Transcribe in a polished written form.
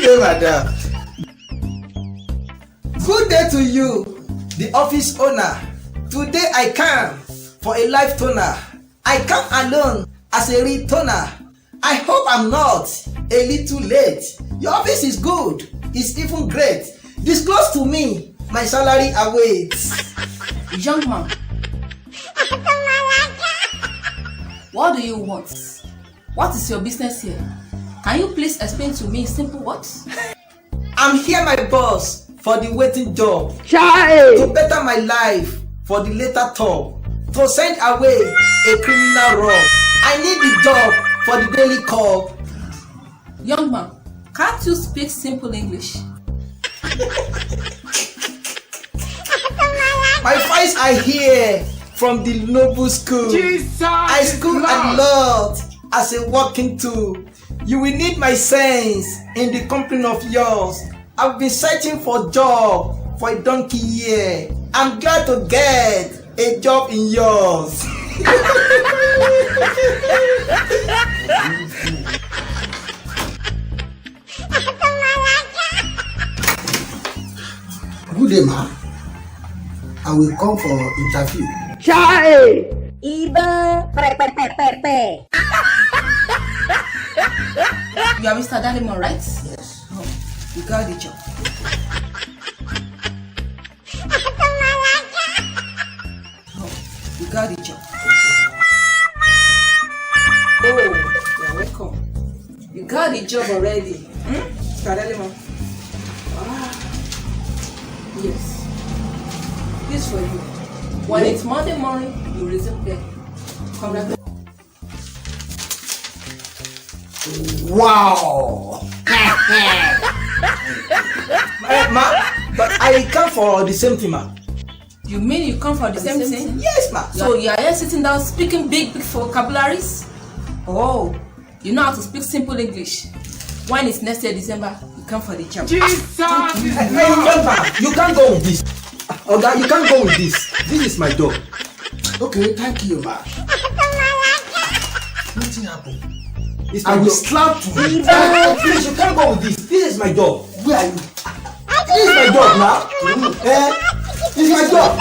day, madam. Good day to you, the office owner. Today I come for a live toner. I come alone as a returner. I hope I'm not a little late. Your office is good. It's even great. Disclose to me my salary awaits. Young man, what do you want? What is your business here? Can you please explain to me in simple words? I'm here, my boss, for the waiting job. Child. To better my life for the later top. To send away a criminal rob. I need the job for the daily cup. Young man, can't you speak simple English? My voice I hear from the noble school. Jesus. I school a lot as a working tool. You will need my sense in the company of yours. I've been searching for job for a donkey year. I'm glad to get a job in yours. Good day, ma. I will come for interview. Child. You are Mr. Dalimon, right? Yes. Oh, you got the job. Oh, you got the job. Oh, you're welcome. You got the job already. Mr. Dalimon. Yes. This for you. When it's Monday morning, you resume pay. Congratulations. Wow. Ma, but I come for the same thing, ma. You mean you come for the same thing? Yes, ma. So you are here sitting down speaking big vocabularies? Oh, you know how to speak simple English. When it's next year December, you come for the job. Jesus. Hey, young man, you can't go with this. Oga, you can't go with this. This is my job. Okay, thank you, ma. Nothing happened. It's I my will job. slap you. Please, you can't go with this. This is my job. Where are you? This is my job now. This is my job.